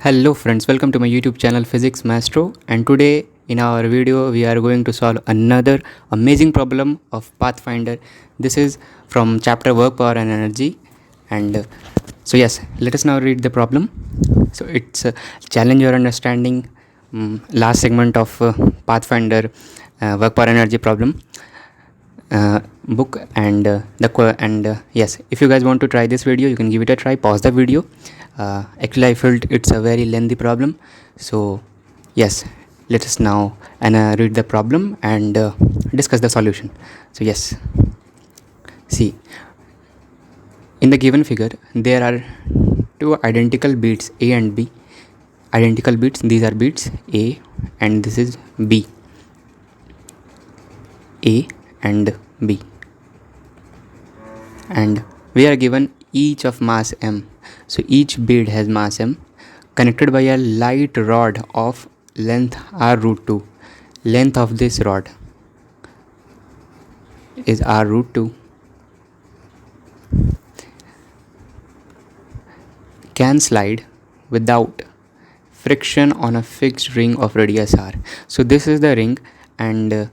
Hello friends, welcome to my YouTube channel Physics Maestro, and today in our video we are going to solve another amazing problem of Pathfinder. This is from chapter Work, Power and Energy, and yes, let us now read the problem. So it's challenge your understanding, last segment of Pathfinder Work, Power and Energy problem book, and yes, if you guys want to try this video, you can give it a try. Pause the video. Actually, I felt it's a very lengthy problem, so yes, let us now read the problem and discuss the solution. So yes, see, in the given figure there are two identical beads A and B. Identical beads, these are beads A and this is B. A and B, and we are given each of mass m. So each bead has mass m connected by a light rod of length r root 2. Length of this rod is r root 2. Can slide without friction on a fixed ring of radius r. So this is the ring, and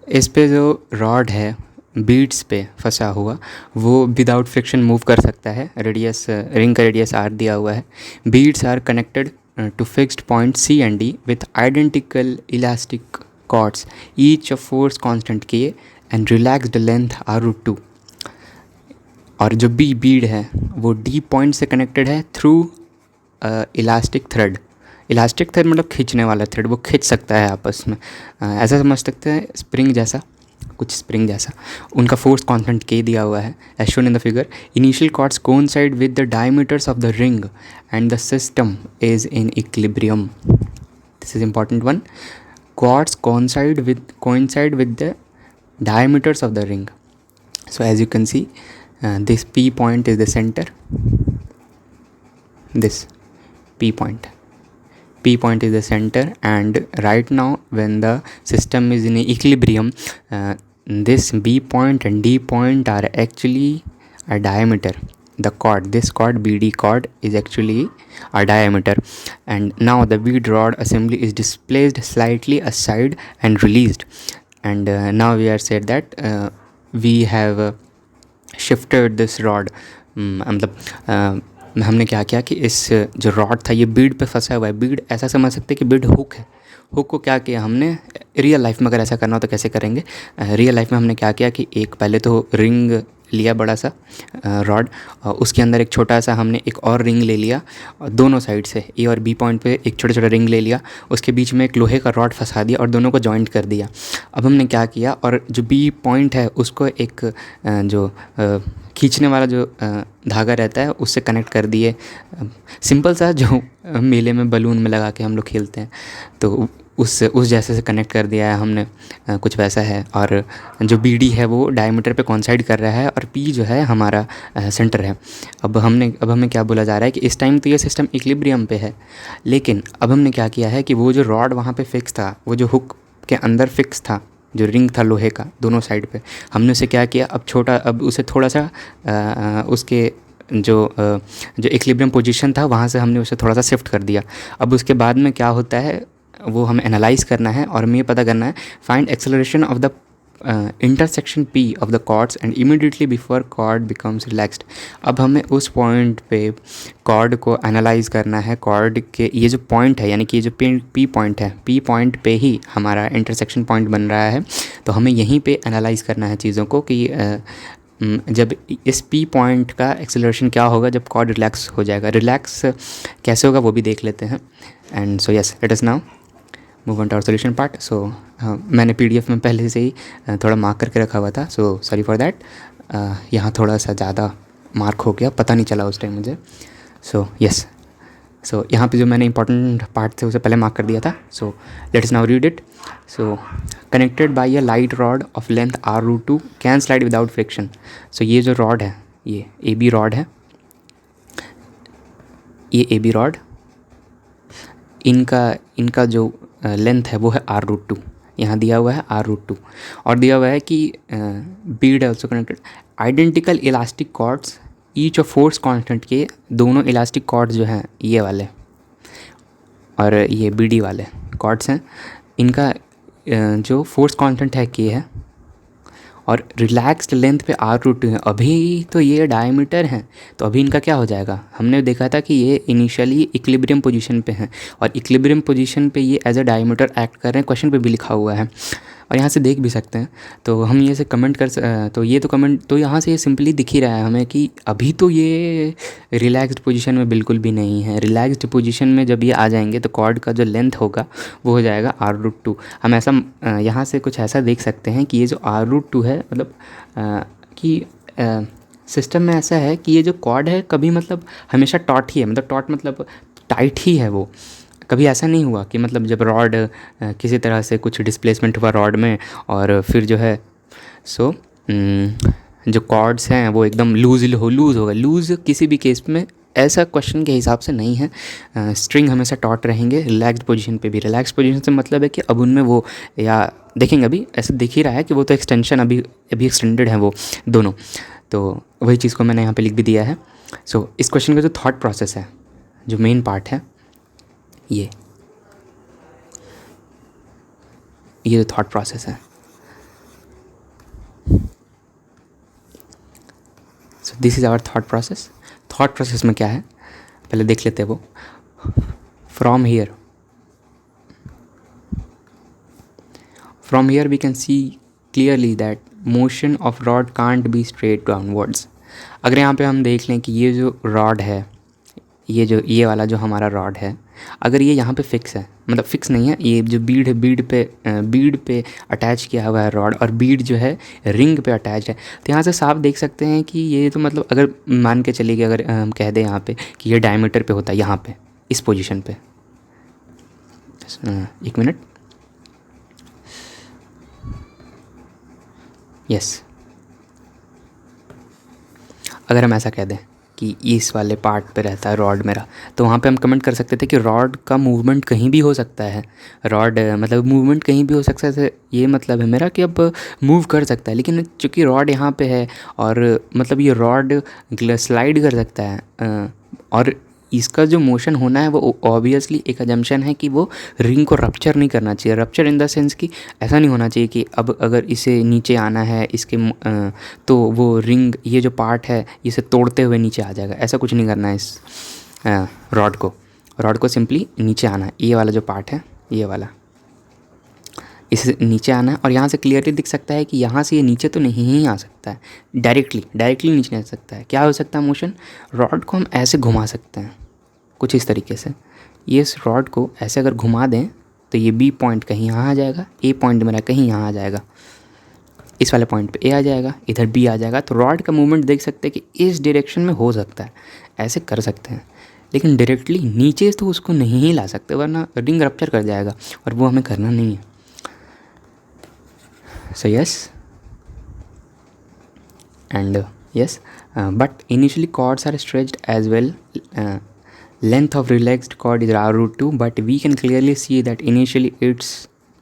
इस पे जो rod है beads पे फंसा हुआ वो without friction move कर सकता है. रेडियस, रिंग का रेडियस आर दिया हुआ है. Beads are connected to fixed point C and D with identical elastic chords each of force constant K and relaxed length are root 2. और जो बी बीड है वो डी पॉइंट से connected है through elastic thread. Elastic thread मतलब खींचने वाला thread, वो खींच सकता है आपस में. ऐसा समझ सकते हैं स्प्रिंग जैसा, कुछ स्प्रिंग जैसा. उनका फोर्स कांस्टेंट के दिया हुआ है as shown in the figure. Initial chords coincide with the diameters of the ring and the system is in equilibrium. This is important one. Chords coincide with the diameters of the ring. So as you can see, this P point is the center. This P point is the center, and right now when the system is in equilibrium, this B point and D point are actually a diameter. The chord, this chord BD chord is actually a diameter, and now the bead rod assembly is displaced slightly aside and released. And now we are said that we have shifted this rod. मतलब हमने क्या किया कि इस जो rod था ये बीड पे फंसा हुआ है. बीड ऐसा समझ सकते हैं कि बीड हुक है. हुक को क्या किया हमने, रियल लाइफ में अगर ऐसा करना हो तो कैसे करेंगे. रियल लाइफ में हमने क्या किया कि एक पहले तो रिंग लिया बड़ा सा रॉड, उसके अंदर एक छोटा सा हमने एक और रिंग ले लिया, और दोनों साइड से ए और बी पॉइंट पे एक छोटा छोटा रिंग ले लिया. उसके बीच में एक लोहे का रॉड फंसा दिया और दोनों को जॉइंट कर दिया. अब हमने क्या किया, और जो बी पॉइंट है उसको एक जो खींचने वाला जो धागा रहता है उससे कनेक्ट कर दिए. सिंपल सा जो मेले में बलून में लगा के हम लोग खेलते हैं, तो उस जैसे से कनेक्ट कर दिया है हमने. कुछ वैसा है. और जो बी डी है वो डायमीटर पे कॉन्साइड कर रहा है, और पी जो है हमारा सेंटर है. अब हमें क्या बोला जा रहा है कि इस टाइम तो ये सिस्टम इक्विलिब्रियम पे है, लेकिन अब हमने क्या किया है कि वो जो रॉड वहाँ पे फिक्स था, वो जो हुक के अंदर फिक्स था, जो रिंग था लोहे का दोनों साइड पे, हमने उसे क्या किया, अब उसे थोड़ा सा उसके जो इक्विलिब्रियम पोजीशन था वहाँ से हमने उसे थोड़ा सा शिफ्ट कर दिया. अब उसके बाद में क्या होता है वो हमें एनालाइज करना है, और हमें ये पता करना है find acceleration of the intersection P of the chords and immediately before chord becomes relaxed. अब हमें उस पॉइंट पे कॉर्ड को एनालाइज करना है. कॉर्ड के ये जो पॉइंट है, यानी कि ये जो P पॉइंट है, P पॉइंट पे ही हमारा इंटरसेक्शन पॉइंट बन रहा है. तो हमें यहीं पे एनालाइज करना है चीज़ों को कि जब इस P पॉइंट का एक्सेलरेशन क्या होगा जब कॉर्ड रिलैक्स हो जाएगा. रिलैक्स कैसे होगा वो भी देख लेते हैं. And so yes, let us now move on to our solution part. So मैंने PDF में पहले से ही थोड़ा मार्क करके रखा हुआ था, सो सॉरी फॉर दैट. यहाँ थोड़ा सा ज़्यादा मार्क हो गया, पता नहीं चला उस टाइम मुझे. सो यस, सो यहाँ पे जो मैंने इंपॉर्टेंट पार्ट थे उसे पहले मार्क कर दिया था. So let us now read it. So connected by a light rod of length are root 2 can slide without friction. So ये जो रॉड है, ये AB रॉड है, ये AB रॉड, इनका जो लेंथ है वो है आर रूट 2. यहाँ दिया हुआ है आर रूट 2, और दिया हुआ है कि बीड है also connected identical elastic chords each of force constant k. दोनों इलास्टिक कॉर्ड्स जो हैं ये वाले, और ये बी डी वाले कॉर्ड्स हैं, इनका जो फोर्स कांस्टेंट है के है और रिलैक्स्ड लेंथ पे R√2 है। अभी तो ये डायमीटर हैं, तो अभी इनका क्या हो जाएगा, हमने देखा था कि ये इनिशियली इक्विलिब्रियम पोजीशन पे हैं और इक्विलिब्रियम पोजीशन पे ये एज अ डायमीटर एक्ट कर रहे हैं, क्वेश्चन पे भी लिखा हुआ है और यहाँ से देख भी सकते हैं। तो हम ये से कमेंट तो ये तो कमेंट तो यहाँ से ये सिंपली दिख ही रहा है हमें कि अभी तो ये रिलैक्स्ड पोजीशन में बिल्कुल भी नहीं है। रिलैक्स्ड पोजीशन में जब ये आ जाएंगे तो कॉर्ड का जो लेंथ होगा वो हो जाएगा R√2। हम ऐसा यहाँ से कुछ ऐसा देख सकते हैं कि ये जो R√2 है, मतलब कि सिस्टम में ऐसा है कि ये जो कॉर्ड है कभी मतलब हमेशा टॉट ही है, मतलब टॉट मतलब टाइट ही है वो। कभी ऐसा नहीं हुआ कि मतलब जब रॉड किसी तरह से कुछ डिस्प्लेसमेंट हुआ रॉड में और फिर जो है जो कॉर्ड्स हैं वो एकदम लूज़ होगा। लूज़ किसी भी केस में ऐसा क्वेश्चन के हिसाब से नहीं है। स्ट्रिंग हमेशा टॉट रहेंगे रिलैक्स्ड पोजीशन पे भी। रिलैक्स्ड पोजीशन से मतलब है कि अब उनमें वो, या देखेंगे अभी ऐसे दिख ही रहा है कि वो तो एक्सटेंशन अभी एक्सटेंडेड है वो दोनों। तो वही चीज़ को मैंने यहाँ पे लिख भी दिया है। सो इस क्वेश्चन का जो थॉट प्रोसेस है, जो मेन पार्ट है, ये जो थॉट प्रोसेस है, so this is our thought process. Thought process में क्या है पहले देख लेते हैं वो। From here we can see clearly that motion of rod can't be straight downwards. अगर यहाँ पे हम देख लें कि ये जो रॉड है, ये वाला जो हमारा रॉड है, अगर ये यहाँ पे फिक्स है, मतलब फिक्स नहीं है, ये जो बीड है, बीड पे अटैच किया हुआ है रॉड और बीड जो है रिंग पे अटैच है, तो यहाँ से साफ देख सकते हैं कि ये तो मतलब अगर मान के चलिए कि अगर हम कह दें यहाँ पे कि ये डायमीटर पे होता है, यहाँ पे इस पोजीशन पे, एक मिनट, यस, अगर हम ऐसा कह दें कि इस वाले पार्ट पे रहता है रॉड मेरा, तो वहाँ पे हम कमेंट कर सकते थे कि रॉड का मूवमेंट कहीं भी हो सकता है। रॉड मतलब मूवमेंट कहीं भी हो सकता है, ये मतलब है मेरा कि अब मूव कर सकता है, लेकिन चूँकि रॉड यहाँ पे है और मतलब ये रॉड स्लाइड कर सकता है और इसका जो मोशन होना है वो ऑब्वियसली एक अजम्पशन है कि वो रिंग को रप्चर नहीं करना चाहिए। रप्चर इन द सेंस कि ऐसा नहीं होना चाहिए कि अब अगर इसे नीचे आना है इसके तो वो रिंग, ये जो पार्ट है इसे तोड़ते हुए नीचे आ जाएगा, ऐसा कुछ नहीं करना है इस रॉड को सिंपली नीचे आना है। ये वाला जो पार्ट है, ये वाला, इसे नीचे आना है और यहाँ से क्लियरली दिख सकता है कि यहाँ से ये नीचे तो नहीं ही आ सकता है, डायरेक्टली नीचे नहीं आ सकता है। क्या हो सकता है मोशन, रॉड को हम ऐसे घुमा सकते हैं कुछ इस तरीके से। ये इस रॉड को ऐसे अगर घुमा दें तो ये बी पॉइंट कहीं यहाँ आ जाएगा, ए पॉइंट मेरा कहीं यहाँ आ जाएगा, इस वाले पॉइंट पे ए आ जाएगा, इधर बी आ जाएगा। तो रॉड का मूवमेंट देख सकते हैं कि इस डायरेक्शन में हो सकता है, ऐसे कर सकते हैं, लेकिन डायरेक्टली नीचे तो उसको नहीं ही ला सकते वरना रिंग रप्चर कर जाएगा और वो हमें करना नहीं है। So yes, and yes, but initially chords are stretched as well. Length of relaxed chord is R√2, but we can clearly see that initially it's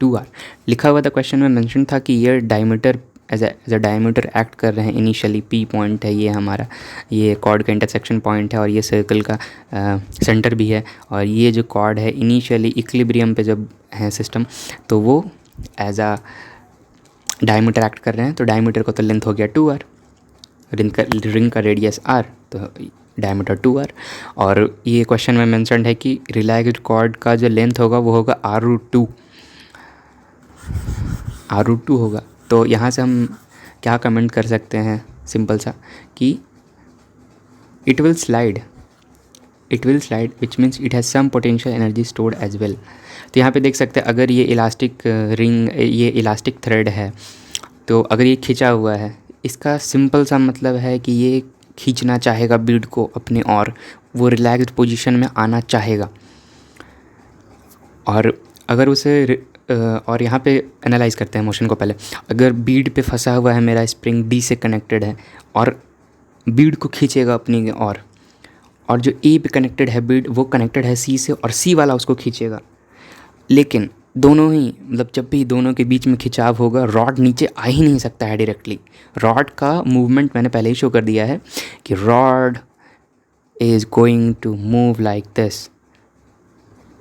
2R. लिखा हुआ था क्वेश्चन में, मेंशन था कि ये diameter as a diameter act कर रहे हैं। इनिशियली पी पॉइंट है ये हमारा, ये कॉर्ड का इंटरसेक्शन पॉइंट है और ये सर्कल का सेंटर भी है। और ये जो कॉर्ड है इनिशियली इक्विलिब्रियम पे जब है सिस्टम, तो वो एज अ डायमीटर एक्ट कर रहे हैं। तो डायमीटर को तो लेंथ हो गया 2R, रिंग का रेडियस R, तो डायमीटर 2R। और ये क्वेश्चन में मेंशन्ड है कि रिलैक्स्ड कॉर्ड का जो लेंथ होगा वो होगा R√2 होगा। तो यहाँ से हम क्या कमेंट कर सकते हैं, सिंपल सा, कि it will slide which means it has some potential energy stored as well. तो यहाँ पे देख सकते हैं अगर ये इलास्टिक रिंग, ये इलास्टिक थ्रेड है, तो अगर ये खिंचा हुआ है, इसका सिंपल सा मतलब है कि ये खींचना चाहेगा बीड को अपने, और वो रिलैक्स्ड पोजीशन में आना चाहेगा। और अगर उसे और यहाँ पे एनालाइज करते हैं मोशन को पहले। अगर बीड पे फंसा हुआ है मेरा स्प्रिंग, डी से कनेक्टेड है और बीड को खींचेगा अपनी और जो ए पे कनेक्टेड है बीड, वो कनेक्टेड है सी से और सी वाला उसको खींचेगा। लेकिन दोनों ही, मतलब जब भी दोनों के बीच में खिंचाव होगा, रॉड नीचे आ ही नहीं सकता है डायरेक्टली। रॉड का मूवमेंट मैंने पहले ही शो कर दिया है कि rod is going to move like this,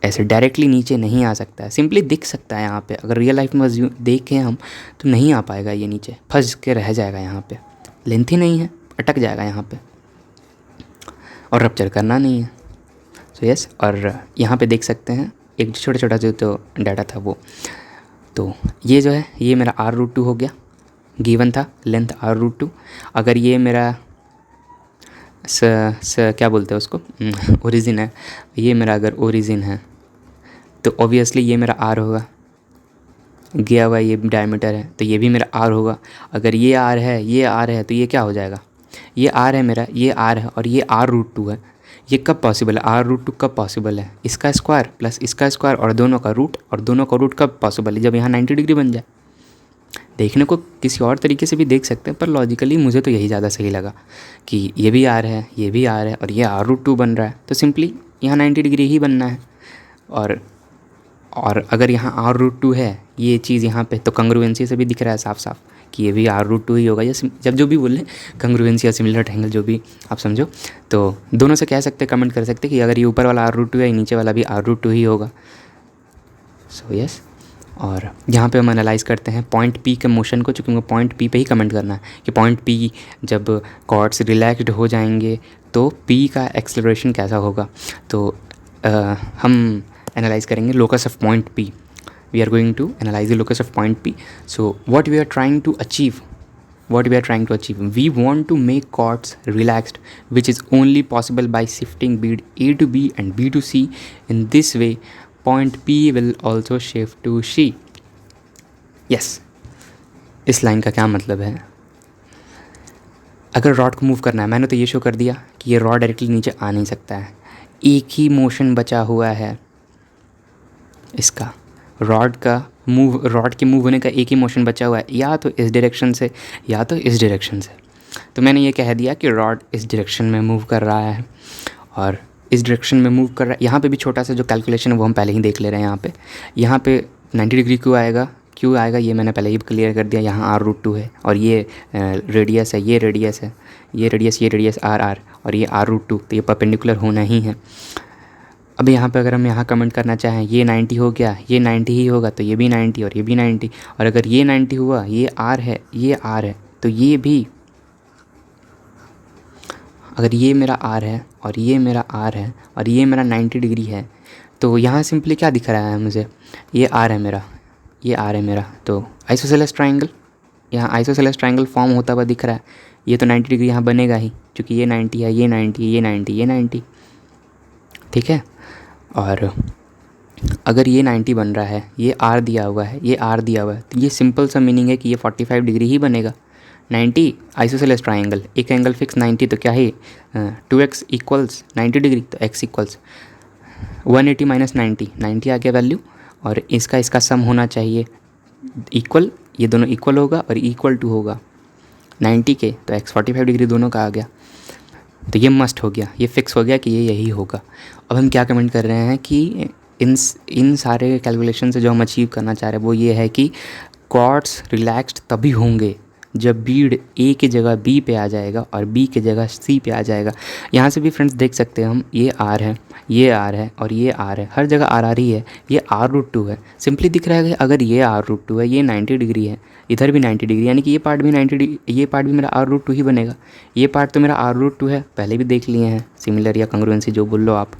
ऐसे डायरेक्टली नीचे नहीं आ सकता है, सिंपली दिख सकता है यहाँ पे। अगर रियल लाइफ में देखें हम तो नहीं आ पाएगा, ये नीचे फंस के रह जाएगा, यहाँ पे लेंथ ही नहीं है, अटक जाएगा यहाँ पे, और रप्चर करना नहीं है। सो यस, और यहाँ पे देख सकते हैं एक छोटा छोटा जो तो डाटा था वो, तो ये जो है ये मेरा r√2 हो गया, गिवन था लेंथ r√2। अगर ये मेरा क्या बोलते हैं उसको, ओरिजिन है, ये मेरा अगर ओरिजिन है तो ऑब्वियसली ये मेरा r होगा, गया हुआ ये डायमीटर है तो ये भी मेरा r होगा। अगर ये r है, ये r है, तो ये क्या हो जाएगा, ये r है मेरा, ये r है और ये r√2 है। ये कब पॉसिबल है, r√2 कब पॉसिबल है, इसका स्क्वायर प्लस इसका स्क्वायर और दोनों का रूट, और दोनों का रूट कब पॉसिबल है, जब यहाँ 90 डिग्री बन जाए। देखने को किसी और तरीके से भी देख सकते हैं, पर लॉजिकली मुझे तो यही ज़्यादा सही लगा कि ये भी r है, ये भी r है और ये r√2 बन रहा है, तो सिंपली यहाँ 90 डिग्री ही बनना है। और अगर यहाँ r√2 है ये चीज़ यहाँ पे, तो कंग्रुएंसी से भी दिख रहा है साफ साफ कि ये भी r√2 ही होगा। या जब जो भी बोले कंग्रुएंसी या सिमिलर ट्रायंगल जो भी आप समझो, तो दोनों से कह सकते, कमेंट कर सकते कि अगर ये ऊपर वाला r√2 है, नीचे वाला भी r√2 ही होगा। सो यस, और यहाँ पे हम एनालाइज़ करते हैं पॉइंट P के मोशन को, चूँकि मुझे पॉइंट P पे ही कमेंट करना है कि पॉइंट P जब कॉर्ड्स रिलैक्स्ड हो जाएंगे तो P का एक्सेलरेशन कैसा होगा। तो हम एनालाइज़ करेंगे locus of point P। We are going to analyse the locus of point P। So what we are trying to achieve, we want to make chords relaxed, which is only possible by shifting bead A to B and B to C. In this way point P will also shift to C. Yes, इस line का क्या मतलब है, अगर rod को move करना है, मैंने तो ये शो कर दिया कि ये रॉड डायरेक्टली नीचे आ नहीं सकता है, एक ही मोशन बचा हुआ है इसका, रॉड के मूव होने का एक ही मोशन बचा हुआ है, या तो इस डायरेक्शन से या तो इस डायरेक्शन से। तो मैंने ये कह दिया कि रॉड इस डायरेक्शन में मूव कर रहा है और इस डायरेक्शन में मूव कर रहा है। यहाँ पे भी छोटा सा जो कैलकुलेशन है वो हम पहले ही देख ले रहे हैं। यहाँ पे 90 डिग्री क्यों आएगा ये मैंने पहले ही क्लियर कर दिया। यहाँ r√2 है और ये रेडियस है, ये रेडियस r और ये r√2, तो ये परपेंडिकुलर होना ही है। अब यहाँ पे अगर हम यहाँ कमेंट करना चाहें ये 90 हो गया, ये 90 ही होगा, तो ये भी 90 और ये भी 90, और अगर ये 90 हुआ, ये r है, ये r है, तो ये भी, अगर ये मेरा r है और ये मेरा r है और ये मेरा 90 डिग्री है, तो यहाँ सिंपली क्या दिख रहा है मुझे, ये r है मेरा, ये r है मेरा, तो आइसोसेलेस ट्रायंगल, यहाँ आइसोसेलेस ट्रायंगल फॉर्म होता हुआ दिख रहा है। ये तो 90 डिग्री यहाँ बनेगा ही, क्योंकि ये 90 है, ये 90, ये 90, ये 90, ठीक है। और अगर ये 90 बन रहा है, ये r दिया हुआ है, ये r दिया हुआ है, तो ये सिंपल सा मीनिंग है कि ये 45 डिग्री ही बनेगा। 90 आइसोसेलेस ट्रायंगल, एक एंगल फिक्स 90, तो क्या है 2x इक्वल्स 90 डिग्री, तो x इक्वल्स 180 माइनस 90 आ गया वैल्यू, और इसका सम होना चाहिए इक्वल, ये दोनों इक्वल होगा और इक्वल टू होगा 90 के, तो x 45 डिग्री दोनों का आ गया। तो ये मस्ट हो गया, ये फिक्स हो गया कि ये यही होगा। अब हम क्या कमेंट कर रहे हैं कि इन सारे कैलकुलेशन से जो हम अचीव करना चाह रहे हैं वो ये है कि कॉर्ड्स रिलैक्स्ड तभी होंगे जब बीड A की जगह B पे आ जाएगा और B की जगह C पे आ जाएगा। यहाँ से भी फ्रेंड्स देख सकते हैं हम, ये R है, ये R है और ये R है, हर जगह R ही है, ये r√2 है। सिंपली दिख रहा है कि अगर ये r√2 है, ये 90 डिग्री है, इधर भी 90 डिग्री, यानी कि ये पार्ट भी 90 डिग्री, ये पार्ट भी मेरा r√2 ही बनेगा। ये पार्ट तो मेरा r√2 है, पहले भी देख लिए हैं, सिमिलर या कंग्रुएंसी जो बोल लो आप,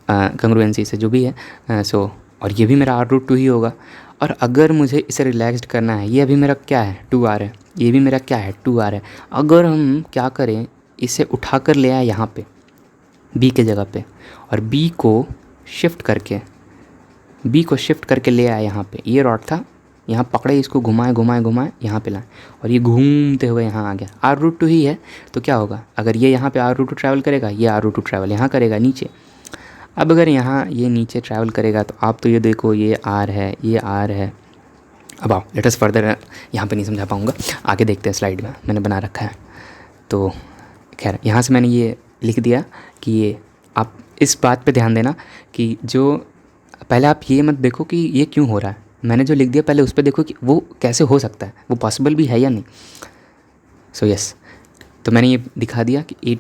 कंग्रुएंसी से जो भी है। सो और ये भी मेरा r√2 ही होगा। और अगर मुझे इसे रिलैक्स्ड करना है, ये अभी मेरा क्या है 2r है, ये भी मेरा क्या है 2r है, अगर हम क्या करें, इसे उठा कर ले आए यहाँ पे B के जगह पे, और B को शिफ्ट करके ले आए यहाँ पे, ये रॉड था, यहाँ पकड़े, इसको घुमाए यहाँ पे लाए, और ये घूमते हुए यहाँ आ गया, r√2 ही है, तो क्या होगा, अगर ये यहाँ पे r√2 ट्रैवल करेगा, ये r√2 ट्रैवल यहाँ करेगा नीचे। अब अगर यहाँ ये नीचे ट्रैवल करेगा, तो आप तो ये देखो, ये r है, ये r है। अब आओ लेट अस फर्दर, यहाँ पे नहीं समझा पाऊँगा, आगे देखते हैं, स्लाइड में मैंने बना रखा है। तो खैर यहाँ से मैंने ये लिख दिया कि ये, आप इस बात पे ध्यान देना कि जो पहले आप ये मत देखो कि ये क्यों हो रहा है, मैंने जो लिख दिया पहले उस पर देखो कि वो कैसे हो सकता है, वो पॉसिबल भी है या नहीं। सो यस, तो मैंने ये दिखा दिया कि A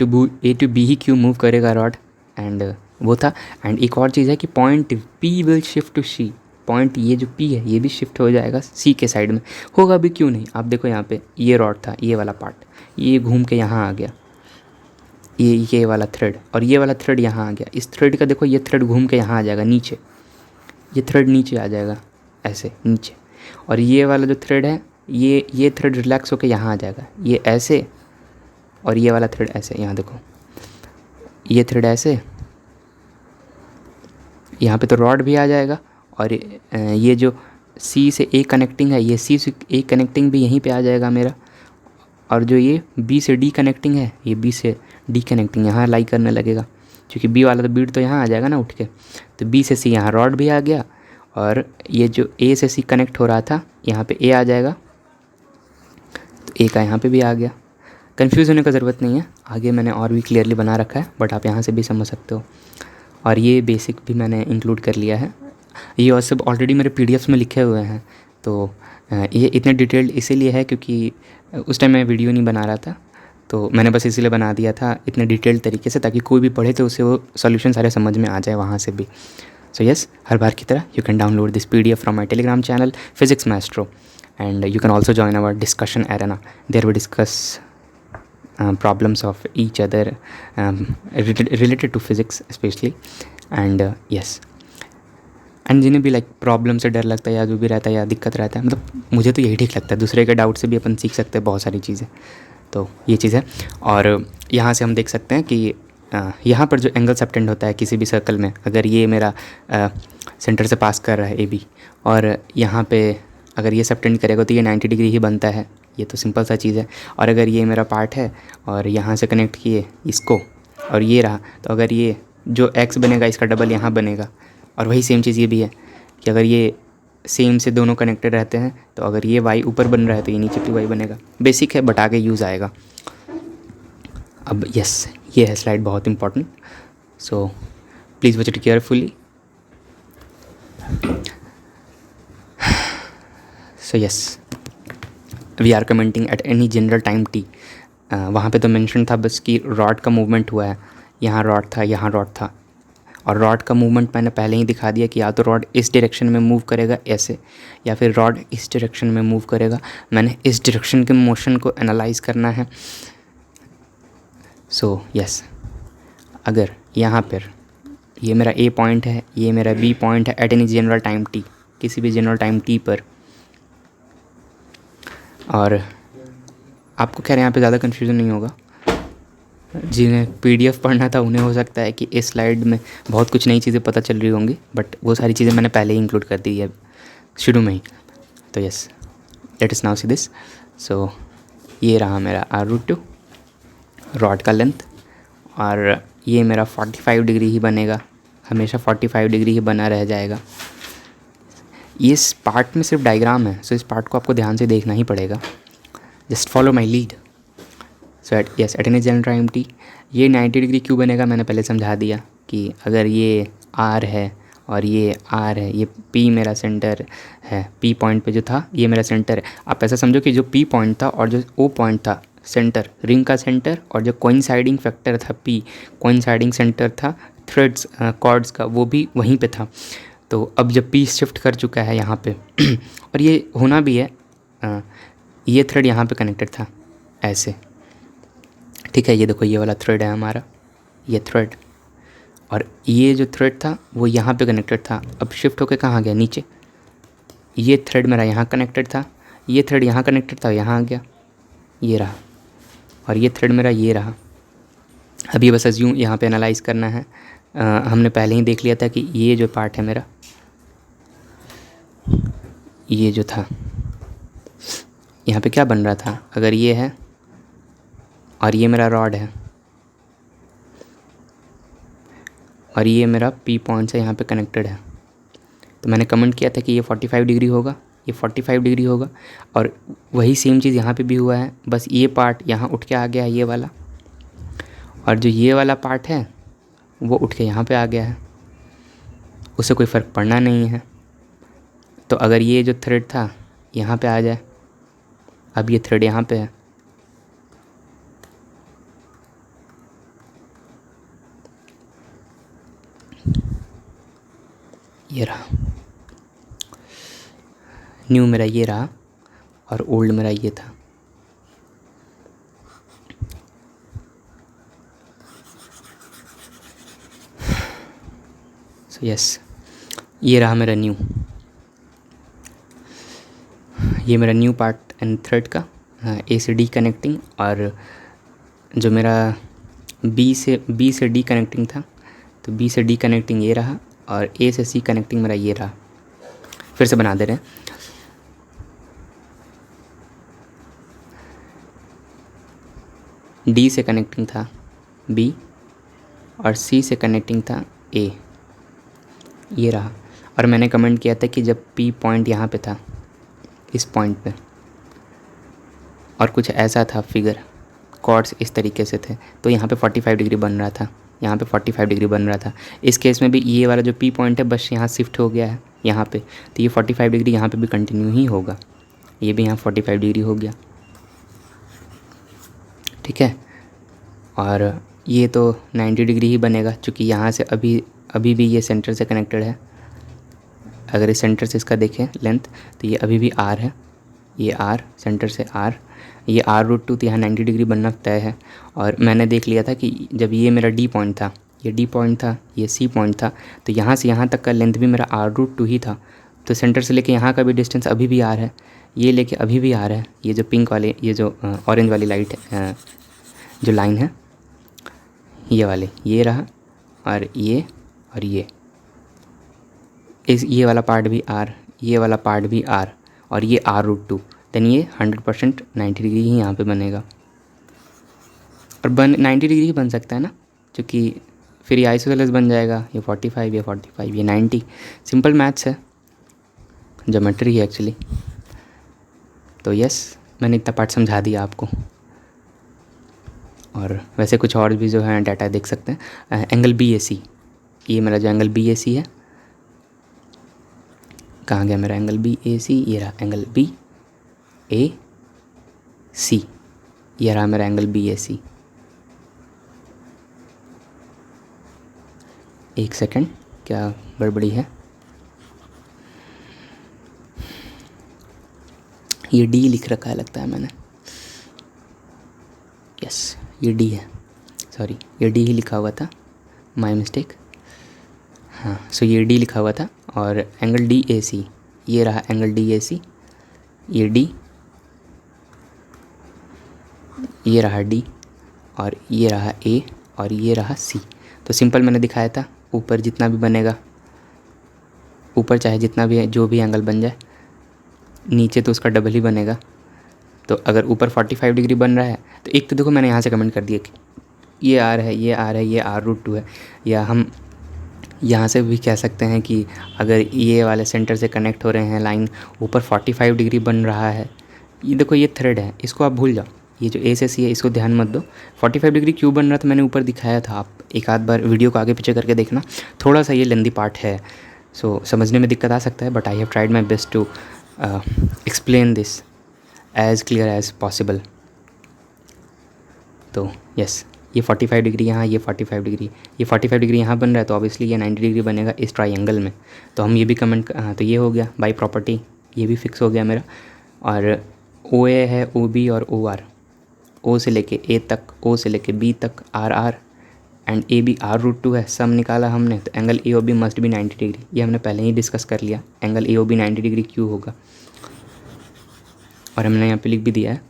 to B ही क्यों मूव करेगा रॉड, एंड वो था। एंड एक और चीज़ है कि point P will shift to C, point ये जो P है ये भी शिफ्ट हो जाएगा C के साइड में। होगा भी क्यों नहीं, आप देखो यहाँ पे ये रॉड था, ये वाला पार्ट, ये घूम के यहाँ आ गया, ये वाला थ्रेड, और ये वाला थ्रेड यहाँ आ गया। इस थ्रेड का देखो, ये थ्रेड घूम के यहाँ आ जाएगा नीचे, ये थ्रेड नीचे आ जाएगा ऐसे नीचे, और ये वाला जो थ्रेड है ये थ्रेड रिलैक्स होके यहाँ आ जाएगा, ये ऐसे, और ये वाला थ्रेड ऐसे। यहाँ देखो ये थ्रेड ऐसे, यहाँ पे तो रॉड भी आ जाएगा, और ये जो C से A कनेक्टिंग है, ये C से A कनेक्टिंग भी यहीं पे आ जाएगा मेरा, और जो ये B से D कनेक्टिंग है, ये B से D कनेक्टिंग यहाँ लाई करने लगेगा, क्योंकि B वाला तो बीट तो यहाँ आ जाएगा ना उठ के। तो B से C यहाँ रॉड भी आ गया, और ये जो A से C कनेक्ट हो रहा था यहाँ पे A आ जाएगा, तो A का यहाँ पे भी आ गया। कन्फ्यूज़ होने का ज़रूरत नहीं है, आगे मैंने और भी क्लियरली बना रखा है, बट आप यहाँ से भी समझ सकते हो। और ये बेसिक भी मैंने इंक्लूड कर लिया है, ये और सब ऑलरेडी मेरे PDFs में लिखे हुए हैं। तो ये इतने डिटेल्ड इसीलिए है क्योंकि उस टाइम मैं वीडियो नहीं बना रहा था, तो मैंने बस इसीलिए बना दिया था इतने डिटेल्ड तरीके से, ताकि कोई भी पढ़े तो उसे वो सॉल्यूशन सारे समझ में आ जाए वहाँ से भी। सो यस, हर बार की तरह you can download this PDF from my Telegram channel physics maestro, and you can also join our discussion arena, there we discuss problems of each other related to physics especially, and yes, and जिन्हें भी like problem से डर लगता है या जो भी रहता है या दिक्कत रहता है, मतलब मुझे तो यही ठीक लगता है, दूसरे के डाउट से भी अपन सीख सकते हैं बहुत सारी चीज़ें। तो ये चीज़ है। और यहाँ से हम देख सकते हैं कि यहाँ पर जो एंगल सबटेंड होता है किसी भी सर्कल में, अगर ये मेरा सेंटर से पास कर रहा है AB, और यहाँ पे अगर ये सबटेंड करेगा तो ये 90 डिग्री ही बनता है, ये तो सिंपल सा चीज़ है। और अगर ये मेरा पार्ट है और यहाँ से कनेक्ट किए इसको, और ये रहा, तो अगर ये जो x बनेगा इसका डबल यहाँ बनेगा। और वही सेम चीज़ ये भी है कि अगर ये सेम से दोनों कनेक्टेड रहते हैं, तो अगर ये y ऊपर बन रहा है तो ये नीचे भी y बनेगा। बेसिक है बट आगे यूज़ आएगा। अब यस, ये है स्लाइड बहुत important, so please watch it carefully. So yes, we are commenting at any general time t। वहाँ पे तो मेंशन था बस कि रॉड का मूवमेंट हुआ है, यहाँ रॉड था, यहाँ रॉड था, और रॉड का मूवमेंट मैंने पहले ही दिखा दिया कि या तो रॉड इस डायरेक्शन में मूव करेगा ऐसे, या फिर रॉड इस डायरेक्शन में मूव करेगा। मैंने इस डायरेक्शन के मोशन को एनालाइज करना है। सो यस, अगर यहाँ पर ये मेरा A पॉइंट है, ये मेरा B पॉइंट है eight any general time t, किसी भी जनरल टाइम t पर, और आपको खैर यहाँ पे ज़्यादा कन्फ्यूज़न नहीं होगा। जिन्हें PDF पढ़ना था उन्हें हो सकता है कि इस स्लाइड में बहुत कुछ नई चीज़ें पता चल रही होंगी, बट वो सारी चीज़ें मैंने पहले ही इंक्लूड कर दी है शुरू में ही। तो yes, let us now see this. So ये रहा मेरा R√2 रॉड का लेंथ, और ये मेरा 45 डिग्री ही बनेगा, हमेशा 45 डिग्री ही बना रह जाएगा। इस पार्ट में सिर्फ डायग्राम है, सो इस पार्ट को आपको ध्यान से देखना ही पड़ेगा। Just follow my lead. So eight any general time t ये 90 डिग्री क्यों बनेगा मैंने पहले समझा दिया कि अगर ये R है और ये R है, ये P मेरा सेंटर है, P पॉइंट पे जो था ये मेरा सेंटर है। आप ऐसा समझो कि जो P पॉइंट था और जो O पॉइंट था, सेंटर, रिंग का सेंटर, और जो कोइंसाइडिंग फैक्टर था P, कोइंसाइडिंग सेंटर था थ्रेड्स कॉर्ड्स का, वो भी वहीं पे था। तो अब जब P शिफ्ट कर चुका है यहाँ पे और ये होना भी है, ये थ्रेड यहाँ पे कनेक्टेड था ऐसे, ठीक है। ये देखो ये वाला थ्रेड है हमारा, ये थ्रेड, और ये जो थ्रेड था वो यहाँ पे कनेक्टेड था। अब शिफ्ट होके कहाँ गया, नीचे। ये थ्रेड मेरा यहाँ कनेक्टेड था, ये थ्रेड यहाँ कनेक्टेड था, यहाँ आ गया, ये रहा, और ये थ्रेड मेरा ये रहा। अब ये बस अज्यूम यहाँ पे एनालाइज करना है। हमने पहले ही देख लिया था कि ये जो पार्ट है मेरा, ये जो था यहाँ पे क्या बन रहा था, अगर ये है और ये मेरा रॉड है और ये मेरा P पॉइंट से यहाँ पे कनेक्टेड है, तो मैंने कमेंट किया था कि ये 45 डिग्री होगा, ये 45 डिग्री होगा। और वही सेम चीज़ यहाँ पे भी हुआ है, बस ये पार्ट यहाँ उठ के आ गया है ये वाला, और जो ये वाला पार्ट है वो उठ के यहाँ पे आ गया है, उससे कोई फ़र्क पड़ना नहीं है। तो अगर ये जो थ्रेड था यहाँ पे आ जाए, अब ये थ्रेड यहाँ पे है, ये रहा, न्यू मेरा ये रहा और ओल्ड मेरा ये था। सो यस, ये रहा मेरा न्यू, ये मेरा न्यू पार्ट एंड थ्रेड का ए से डी कनेक्टिंग, और जो मेरा बी से डी कनेक्टिंग था, तो बी से डी कनेक्टिंग ये रहा, और ए से सी कनेक्टिंग मेरा ये रहा। फिर से बना दे रहे हैं। डी से कनेक्टिंग था बी, और सी से कनेक्टिंग था ए, ये रहा। और मैंने कमेंट किया था कि जब पी पॉइंट यहाँ पे था, इस पॉइंट पे, और कुछ ऐसा था फिगर, कॉर्ड्स इस तरीके से थे, तो यहाँ पे 45 डिग्री बन रहा था, यहाँ पे 45 डिग्री बन रहा था। इस केस में भी ये वाला जो पी पॉइंट है बस यहाँ शिफ्ट हो गया है यहाँ पे, तो ये 45 डिग्री यहाँ पे भी कंटिन्यू ही होगा, ये भी यहाँ 45 डिग्री हो गया, ठीक है। और ये तो 90 डिग्री ही बनेगा, क्योंकि यहाँ से अभी भी ये सेंटर से कनेक्टेड है। अगर इस सेंटर से इसका देखें लेंथ, तो ये अभी भी आर है, ये आर, सेंटर से आर, ये R√2, तो यहाँ 90 डिग्री बनना तय है। और मैंने देख लिया था कि जब ये मेरा डी पॉइंट था, ये डी पॉइंट था, ये सी पॉइंट था, तो यहाँ से यहाँ तक का लेंथ भी मेरा R√2 ही था। तो सेंटर से लेके यहाँ का भी डिस्टेंस अभी भी आर है, ये लेके अभी भी आर है। ये जो पिंक वाले, ये जो ऑरेंज वाली लाइट है, जो लाइन है, ये वाले, ये रहा, और ये ये वाला पार्ट भी आर, ये वाला पार्ट भी आर, और ये R√2, देन ये 100% 90 डिग्री ही यहाँ पे बनेगा। और 90 डिग्री ही बन सकता है ना, क्योंकि फिर ये आइसोसेलेस बन जाएगा, ये 45, ये 45, ये 90। सिंपल मैथ्स है, ज्योमेट्री है एक्चुअली। तो यस, मैंने इतना पार्ट समझा दिया आपको। और वैसे कुछ और भी जो है डाटा देख सकते हैं। एंगल BAC, ये मेरा जो एंगल BAC है, कहाँ गया मेरा एंगल BAC, ये रहा एंगल BAC, ये रहा मेरा एंगल BAC। एक सेकंड, क्या गड़बड़ी है, ये D लिख रखा है लगता है मैंने, यस ये D है, सॉरी ये D ही लिखा हुआ था, माय मिस्टेक। हाँ, सो ये D लिखा हुआ था। और एंगल DAC, ये रहा एंगल DAC, ये D, ये रहा D, और ये रहा A, और ये रहा C। तो सिंपल मैंने दिखाया था, ऊपर जितना भी बनेगा, ऊपर चाहे जितना भी है, जो भी एंगल बन जाए, नीचे तो उसका डबल ही बनेगा। तो अगर ऊपर 45 डिग्री बन रहा है, तो एक तो देखो मैंने यहाँ से कमेंट कर दिया कि ये R है, ये R है, ये R√2 है। या हम यहाँ से भी कह सकते हैं कि अगर ये वाले सेंटर से कनेक्ट हो रहे हैं लाइन, ऊपर 45 डिग्री बन रहा है, ये देखो ये थ्रेड है, इसको आप भूल जाओ, ये जो A से C है इसको ध्यान मत दो। 45 डिग्री क्यों बन रहा था मैंने ऊपर दिखाया था, आप एक आध बार वीडियो को आगे पीछे करके देखना, थोड़ा सा ये लेंदी पार्ट है, सो समझने में दिक्कत आ सकता है, but I have tried my best to explain this as clear as possible. तो यस, ये 45 डिग्री यहाँ, ये 45 डिग्री, ये 45 डिग्री यहाँ बन रहा है, तो ऑब्वियसली ये 90 डिग्री बनेगा इस ट्राइंगल में। तो हम ये भी कमेंट, हाँ तो ये हो गया बाय प्रॉपर्टी, ये भी फिक्स हो गया मेरा। और OA है, OB और OR, O से लेके A तक, O से लेके B तक RR, एंड AB R√2 है, सम निकाला हमने, तो angle AOB must be 90 degree, ये हमने पहले ही डिस्कस कर लिया, एंगल AOB 90 डिग्री क्यों होगा, और हमने यहाँ पे लिख भी दिया है।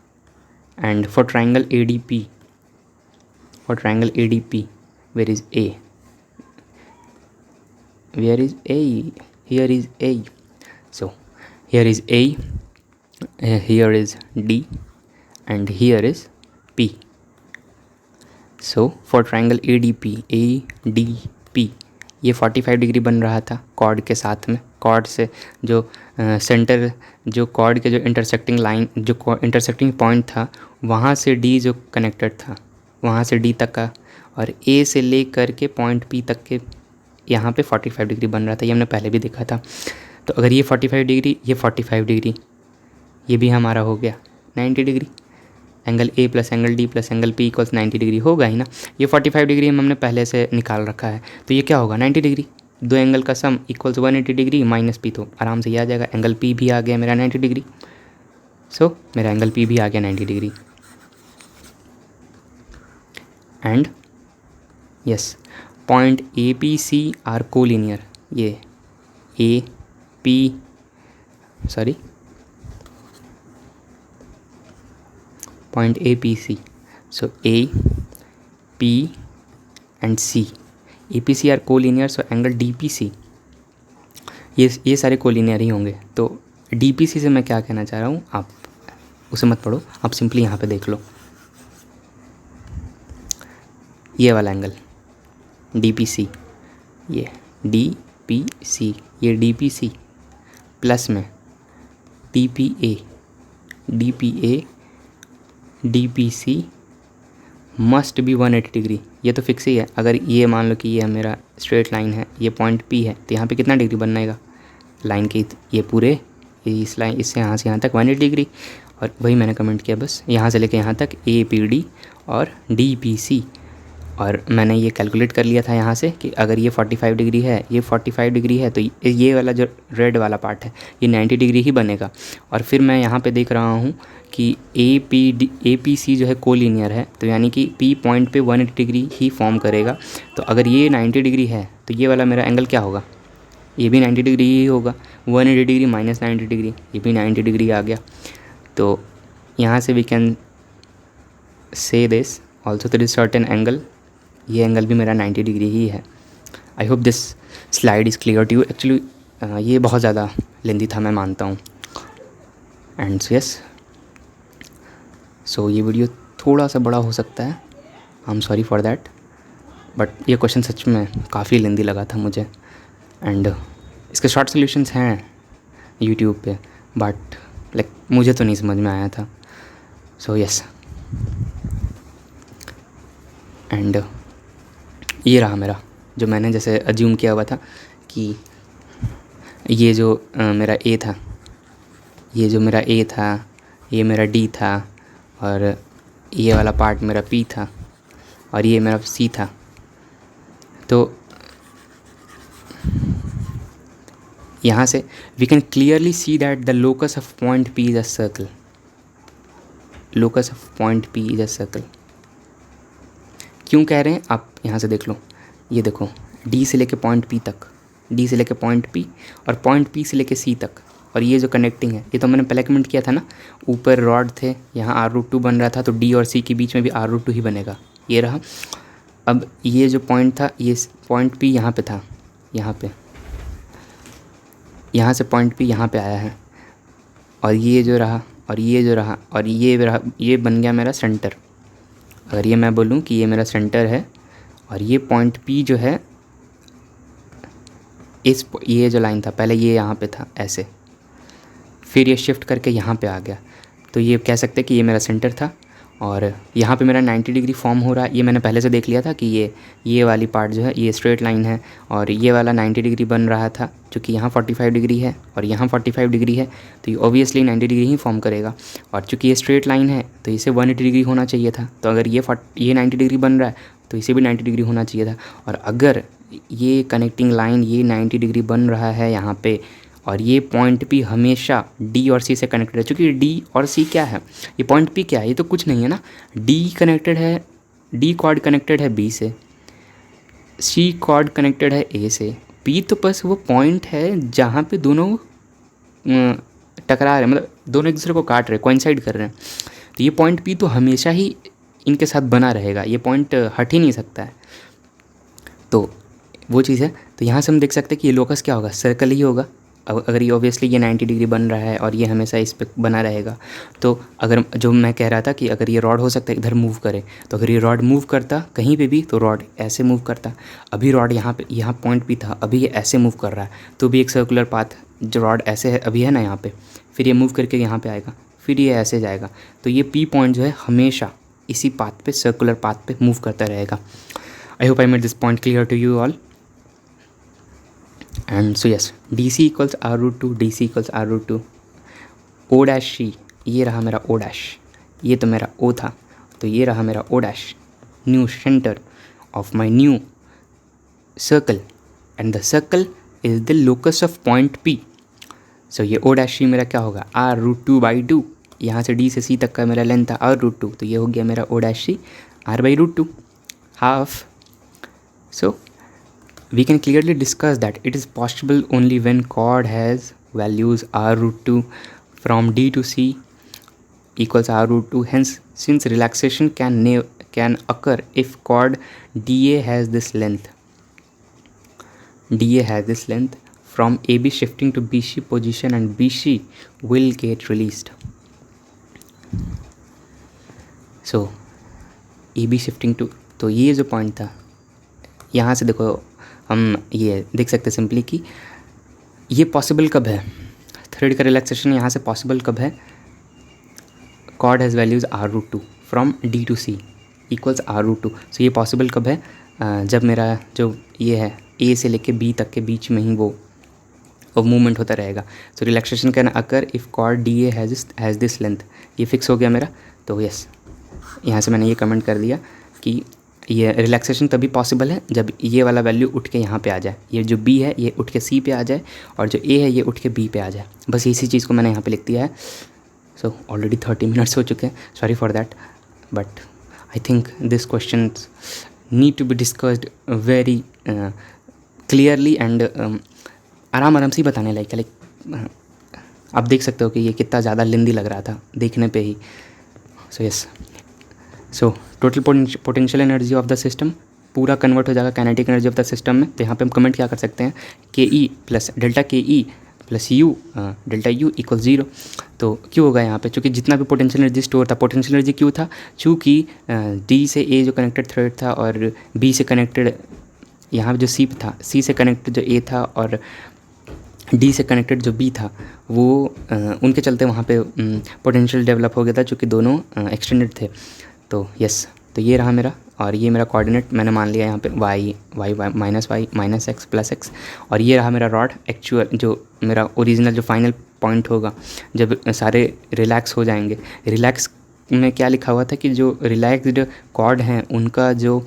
And for triangle ADP, where is A, where is A, here is A, so here is A, here is D, and here is P. So for triangle ADP, ये 45 डिग्री बन रहा था कॉर्ड के साथ में, कॉर्ड से जो centre, जो कॉर्ड के जो इंटरसेक्टिंग लाइन, जो इंटरसेक्टिंग पॉइंट था, वहाँ से D जो कनेक्टेड था, वहाँ से D तक का, और A से ले कर के पॉइंट P तक के यहाँ पे 45 डिग्री बन रहा था, ये हमने पहले भी देखा था। तो अगर ये 45 डिग्री, ये 45 डिग्री, ये भी हमारा हो गया 90 degree, angle A plus angle D plus angle P equals 90 degree होगा ही ना। ये 45 डिग्री हमने पहले से निकाल रखा है, तो ये क्या होगा 90 डिग्री, दो एंगल का सम इक्वल्स 180 डिग्री माइनस पी, तो आराम से ये आ जाएगा। एंगल पी भी आ गया मेरा 90 डिग्री। सो मेरा एंगल पी भी आ गया 90 degree. And yes, point A P C are collinear. ये A P sorry point A P C, so A P and C, A P C are collinear, so angle D P C, ये सारे collinear ही होंगे। तो D P सी से मैं क्या कहना चाह रहा हूँ, आप उसे मत पढ़ो, आप सिंपली यहाँ पे देख लो ये वाला एंगल डी पी सी, ये डी पी सी, ये डी पी सी प्लस में D P A, D P A D P C must be 180 degree. ये तो फिक्स ही है। अगर ये मान लो कि ये मेरा स्ट्रेट लाइन है, ये पॉइंट पी है, तो यहाँ पे कितना डिग्री बनना लाइन की, ये पूरे इस लाइन इससे यहाँ से यहाँ तक 180 डिग्री। और वही मैंने कमेंट किया, बस यहाँ से लेके यहाँ तक ए पी डी और डी पी सी। और मैंने ये कैलकुलेट कर लिया था यहाँ से कि अगर ये 45 डिग्री है, ये 45 डिग्री है, तो ये वाला जो रेड वाला पार्ट है ये 90 डिग्री ही बनेगा। और फिर मैं यहाँ पे देख रहा हूँ कि ए पी सी जो है कोलिनियर है, तो यानी कि पी पॉइंट पे 180 डिग्री ही फॉर्म करेगा। तो अगर ये 90 डिग्री है तो ये वाला मेरा एंगल क्या होगा, ये भी 90 डिग्री ही होगा। 180 डिग्री माइनस 90 डिग्री, ये भी 90 डिग्री आ गया। तो यहाँ से we can say this also that is certain angle, ये एंगल भी मेरा 90 डिग्री ही है। I hope this slide is clear to you. Actually ये बहुत ज़्यादा लेंदी था, मैं मानता हूँ। एंड यस, सो ये वीडियो थोड़ा सा बड़ा हो सकता है, I am sorry for that, but ये क्वेश्चन सच में काफ़ी लेंदी लगा था मुझे। एंड इसके शॉर्ट सोल्यूशंस हैं यूट्यूब पे, बट लाइक मुझे तो नहीं समझ में आया था। सो यस, एंड ये रहा मेरा, जो मैंने जैसे अज्यूम किया हुआ था कि ये जो मेरा ए था, ये जो मेरा ए था, ये मेरा डी था, और ये वाला पार्ट मेरा पी था, और ये मेरा सी था। तो यहाँ से we can clearly see that the locus of point P is a circle. Locus of point P is a circle क्यों कह रहे हैं आप यहाँ से देख लो। ये देखो, डी से लेके पॉइंट पी तक, डी से लेके पॉइंट पी, और पॉइंट पी से लेके सी तक, और ये जो कनेक्टिंग है, ये तो मैंने पहले कमेंट किया था ना, ऊपर रॉड थे, यहाँ R√2 बन रहा था, तो डी और सी के बीच में भी R√2 ही बनेगा। ये रहा। अब ये जो पॉइंट था, ये पॉइंट पी यहाँ पे था, यहाँ पे, यहाँ से पॉइंट पी यहाँ पे आया है, और ये जो रहा, और ये जो रहा, और ये रहा, ये बन गया मेरा सेंटर। अगर ये मैं बोलूँ कि ये मेरा सेंटर है, और ये पॉइंट पी जो है, ये जो लाइन था पहले ये यहाँ पे था ऐसे, फिर ये शिफ्ट करके यहाँ पे आ गया, तो ये कह सकते हैं कि ये मेरा सेंटर था। और यहाँ पे मेरा 90 डिग्री फॉर्म हो रहा है। ये मैंने पहले से देख लिया था कि ये वाली पार्ट जो है ये स्ट्रेट लाइन है, और ये वाला 90 डिग्री बन रहा था, क्योंकि यहाँ 45 डिग्री है और यहाँ 45 डिग्री है, तो ये ऑब्वियसली 90 डिग्री ही फॉर्म करेगा। और चूँकि ये स्ट्रेट लाइन है तो इसे 180 डिग्री होना चाहिए था। तो अगर ये 90 डिग्री बन रहा है तो इसे भी 90 डिग्री होना चाहिए था। और अगर ये कनेक्टिंग लाइन ये 90 डिग्री बन रहा है यहाँ पे, और ये पॉइंट पी हमेशा डी और सी से कनेक्टेड है, क्योंकि डी और सी क्या है, ये पॉइंट पी क्या है, ये तो कुछ नहीं है ना। डी कनेक्टेड है, डी कॉर्ड कनेक्टेड है बी से, सी कॉर्ड कनेक्टेड है ए से, पी तो बस वो पॉइंट है जहाँ पे दोनों टकरा रहे हैं, मतलब दोनों एक दूसरे को काट रहे, कोइंसाइड कर रहे हैं। तो ये पॉइंट पी तो हमेशा ही इनके साथ बना रहेगा, ये पॉइंट हट ही नहीं सकता है। तो वो चीज़ है। तो यहाँ से हम देख सकते हैं कि ये लोकस क्या होगा, सर्कल ही होगा। अगर ये ऑब्वियसली ये 90 डिग्री बन रहा है और ये हमेशा इस पे बना रहेगा, तो अगर जो मैं कह रहा था कि अगर ये रॉड हो सकता है इधर मूव करे, तो अगर ये रॉड मूव करता कहीं पे भी तो रॉड ऐसे मूव करता। अभी रॉड यहाँ पे, यहाँ पॉइंट भी था, अभी ये ऐसे मूव कर रहा है, तो भी एक सर्कुलर पाथ, जो रॉड ऐसे है अभी है ना यहाँ पे, फिर ये मूव करके यहाँ पे आएगा, फिर ये ऐसे जाएगा। तो ये पी पॉइंट जो है हमेशा इसी पाथ पे, सर्कुलर पाथ पे मूव करता रहेगा। I hope I made this point clear to you all. And so yes, D C equals R√2, D C equals R√2, O dash C, ये रहा मेरा ओ डैश, ये तो मेरा ओ था, तो ये रहा मेरा O dash, new centre of my new circle. And the circle is the locus of point P. So ये ओ डैश सी मेरा क्या होगा, R√2/2. यहाँ से D से C तक का मेरा लेंथ था R√2, तो ये हो गया मेरा O dash C R/√2 half. So we can clearly discuss that it is possible only when chord has values R√2 from D to C equals R√2. Hence, since relaxation can occur if chord DA has this length, from AB shifting to BC position, and BC will get released. So AB shifting to, तो ये जो point था यहाँ से देखो हम ये देख सकते हैं सिंपली कि ये पॉसिबल कब है, थ्रेड का रिलैक्सेशन यहाँ से पॉसिबल कब है, chord has values R√2 from D to C equals R√2. So ये पॉसिबल कब है, जब मेरा जो ये है A से लेके B तक के बीच में ही वो मूवमेंट होता रहेगा. So relaxation can occur if cord DA has this length. ये फिक्स हो गया मेरा. तो यस, यहाँ से मैंने ये कमेंट कर दिया कि ये रिलैक्सेशन तभी पॉसिबल है जब ये वाला वैल्यू उठ के यहाँ पे आ जाए, ये जो B है ये उठ के C पे आ जाए और जो A है ये उठ के B पे आ जाए. बस इसी चीज़ को मैंने यहाँ पे लिख दिया है. सो ऑलरेडी 30 मिनट्स हो चुके हैं, sorry for that, but I think this question need to be discussed very clearly and आराम से ही बताने लाइक आप देख सकते हो कि ये कितना ज़्यादा लेंदी लग रहा था देखने पे ही. So yes, so total potential energy of the system पूरा कन्वर्ट हो जाएगा kinetic energy of the system में. तो यहाँ पे हम कमेंट क्या कर सकते हैं, KE plus delta KE plus U delta U equal 0. तो क्यों होगा यहाँ पे, चूँकि जितना भी पोटेंशियल एनर्जी स्टोर था, पोटेंशियल एनर्जी क्यों था, चूँकि D से A जो कनेक्टेड थ्रेड था और B से कनेक्टेड यहाँ जो C था, C से कनेक्टेड जो A था और D से कनेक्टेड जो B था, वो उनके चलते वहाँ पे पोटेंशियल डेवलप हो गया था, चूँकि दोनों एक्सटेंडेड थे. तो यस, तो ये रहा मेरा, और ये मेरा कोऑर्डिनेट मैंने मान लिया यहाँ पे y minus x plus x. और ये रहा मेरा रॉड एक्चुअल, जो मेरा ओरिजिनल जो फाइनल पॉइंट होगा जब सारे रिलैक्स हो जाएंगे. रिलैक्स में क्या लिखा हुआ था कि जो रिलैक्सड कॉर्ड हैं उनका जो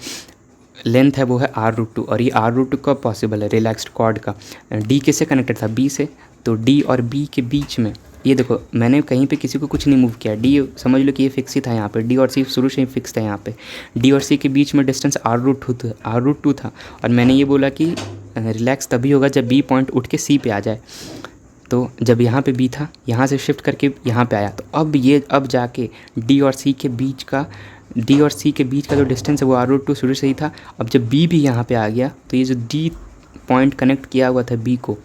लेंथ है वो है R√2, और ये R√2 कब पॉसिबल है रिलैक्स्ड कॉर्ड का, D किससे कनेक्टेड था, B से. तो D और B के बीच में ये देखो मैंने कहीं पे किसी को कुछ नहीं मूव किया, D समझ लो कि ये फिक्स ही था यहाँ पे, D और C शुरू से ही फिक्स था यहाँ पे. D और C के बीच में डिस्टेंस R√2 था, और मैंने ये बोला कि रिलैक्स तभी होगा जब B पॉइंट उठ के C पे आ जाए. तो जब यहाँ पे B था, यहाँ से शिफ्ट करके यहाँ पे आया, तो अब जाके D और C के बीच का जो डिस्टेंस है वो R√2 शुरू से ही था. अब जब B भी यहाँ पे आ गया तो ये जो D पॉइंट कनेक्ट किया हुआ था, B को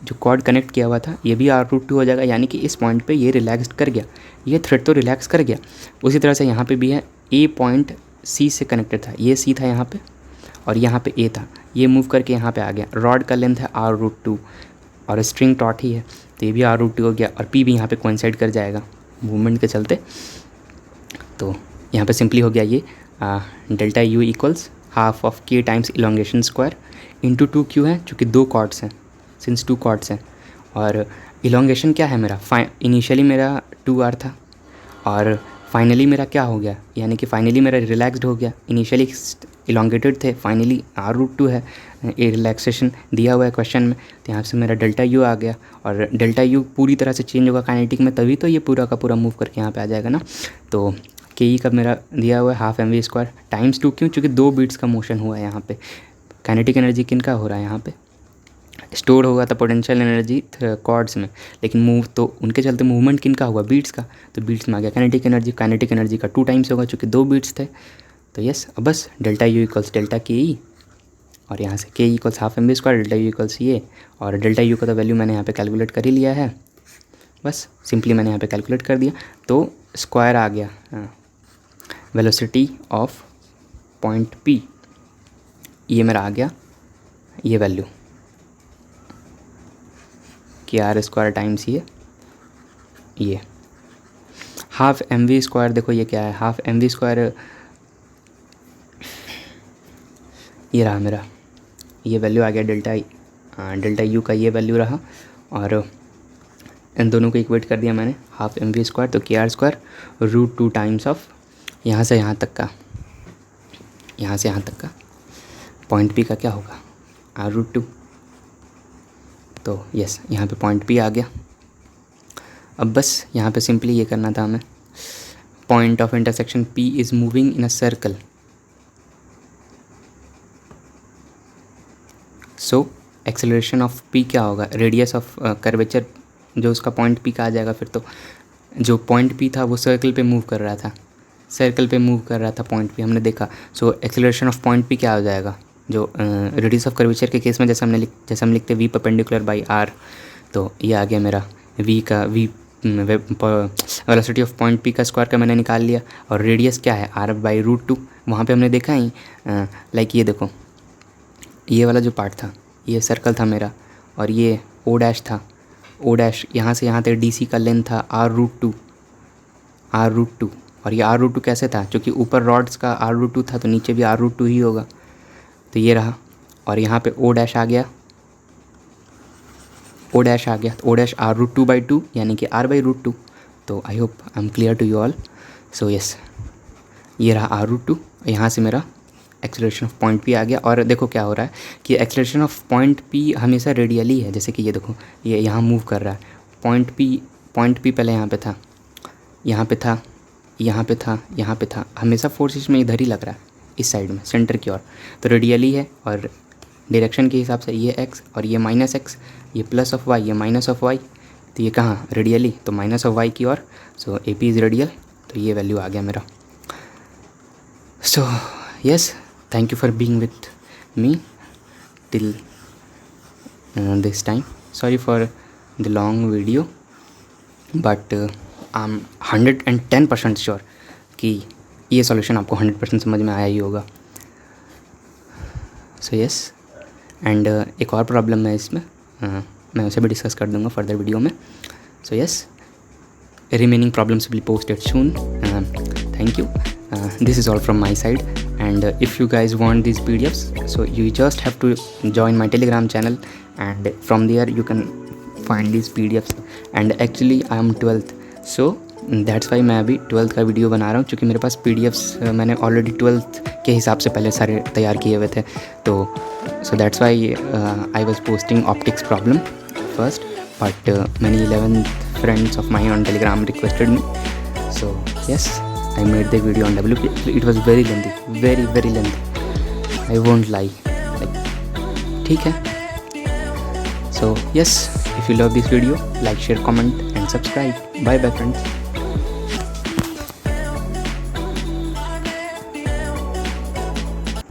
जो कॉर्ड कनेक्ट किया हुआ था, ये भी R√2 हो जाएगा, यानी कि इस पॉइंट पे ये रिलैक्स कर गया, ये थ्रेड तो रिलैक्स कर गया. उसी तरह से यहाँ पे भी है, A पॉइंट C से कनेक्टेड था, ये C था यहाँ पे और यहाँ पे A था, ये मूव करके यहाँ पे आ गया. रॉड का लेंथ है R√2 और स्ट्रिंग टॉट ही है, तो ये भी R√2 हो गया, और P भी यहाँ पे कोइंसाइड कर जाएगा मूवमेंट के चलते. तो यहाँ पे सिंपली हो गया ये delta U equals half of K times elongation square into 2Q है, चूँकि 2 कॉर्ड्स हैं, सिंस 2 कॉर्ड्स हैं. और इलोंगेशन क्या है मेरा, इनिशियली मेरा 2R था और फाइनली मेरा क्या हो गया, यानी कि फाइनली मेरा रिलैक्सड हो गया. इनिशियली इलोंगेटेड थे, फाइनली R√2 है, ये रिलैक्सेशन दिया हुआ है क्वेश्चन में. तो यहाँ से मेरा डेल्टा U आ गया, और डेल्टा U पूरी तरह से चेंज होगा काइनेटिक में, तभी तो ये पूरा का पूरा मूव करके यहाँ पे आ जाएगा ना. तो KE का मेरा दिया हुआ है हाफ mv² टाइम्स 2 क्यों, चूँकि 2 बीट्स का मोशन हुआ है यहाँ पे. काइनेटिक एनर्जी किन का हो रहा है यहाँ पे, स्टोर होगा था पोटेंशियल एनर्जी कॉर्ड्स में, लेकिन मूव तो उनके चलते मूवमेंट किन का हुआ, बीट्स का, तो बीट्स में आ गया काइनेटिक एनर्जी का 2 टाइम्स होगा, चूँकि 2 बीट्स थे. तो यस, अब बस delta U equals delta KE, और यहाँ से KE equals half mv², delta U equals ये, और डेल्टा U का तो वैल्यू मैंने यहाँ पे कैलकुलेट कर ही लिया है, बस सिंपली मैंने यहाँ पे कैलकुलेट कर दिया. तो स्क्वायर आ गया वेलोसिटी ऑफ पॉइंट P, ये मेरा आ गया ये वैल्यू कि R² टाइम्स ये हाफ mv². देखो ये क्या है, हाफ mv², ये रहा मेरा, ये वैल्यू आ गया डेल्टा U का ये वैल्यू रहा, और इन दोनों को इक्वेट कर दिया मैंने, हाफ mv², तो KR² √2 टाइम्स ऑफ यहाँ से यहाँ तक का पॉइंट P का क्या होगा R√2. तो यस यहाँ पे पॉइंट P आ गया। अब बस यहाँ पे सिंपली ये करना था हमें, point of intersection P is moving in a circle, so acceleration of P क्या होगा, रेडियस ऑफ कर्वेचर जो उसका पॉइंट P का आ जाएगा। फिर तो जो पॉइंट P था वो सर्कल पे मूव कर रहा था, सर्कल पे मूव कर रहा था पॉइंट P, हमने देखा। So acceleration of point P क्या हो जाएगा, जो रेडियस ऑफ कर्वेचर के केस में जैसे हम लिखते V परपेंडिकुलर बाई R, तो ये आ गया मेरा V का वेलोसिटी ऑफ पॉइंट P का स्क्वायर का मैंने निकाल लिया। और रेडियस क्या है, R/√2। वहाँ पे हमने देखा ही लाइक ये देखो, ये वाला जो पार्ट था ये सर्कल था मेरा, और ये O' था, O' यहाँ से यहाँ तक DC का लेंथ था R√2, और ये R√2 कैसे था, क्योंकि ऊपर रॉड्स का R√2 था तो नीचे भी R√2 ही होगा। तो ये रहा, और यहाँ पे O' आ गया, O' आ गया, तो O' R√2/2 यानी कि R/√2। तो I hope I am clear to you all. So yes, ये रहा R√2, यहाँ से मेरा एक्सेलरेशन ऑफ पॉइंट P आ गया। और देखो क्या हो रहा है कि एक्सेलरेशन ऑफ पॉइंट P हमेशा रेडियली है, जैसे कि ये देखो ये यहाँ मूव कर रहा है, पॉइंट P पहले यहाँ पे था, यहाँ पे था, यहाँ पे था, यहाँ पे था, हमेशा फोर्स इसमें इधर ही लग रहा है, इस साइड में सेंटर की ओर, तो रेडियली है। और डायरेक्शन के हिसाब से ये x और ये -x, ये प्लस ऑफ y, ये माइनस ऑफ y, तो ये कहाँ रेडियली, तो माइनस ऑफ y की ओर। सो AP इज़ रेडियल, तो ये वैल्यू आ गया मेरा। So yes, thank you for being with me till this time. Sorry for the long video, but I'm 110% sure कि ये सॉल्यूशन आपको 100% समझ में आया ही होगा। सो यस, एंड एक और प्रॉब्लम है इसमें, मैं उसे भी डिस्कस कर दूंगा फर्दर वीडियो में। So yes, remaining problems will be posted soon. Thank you. This is all from my side, and if you guys want these PDFs, so you just have to join my Telegram channel, and from there you can find these PDFs. And actually I am 12th, so that's why मैं अभी 12th का video बना रहा हूँ, क्योंकि मेरे पास PDFs मैंने already 12th के हिसाब से पहले सारे तैयार किए हुए थे। तो so that's why I was posting optics problem first, but many 11th friends of mine on Telegram requested me, so yes, I made the video on WP. It was very lengthy, very lengthy, I won't lie, like ठीक है। So yes, if you love this video, like, share, comment and subscribe. Bye bye friends.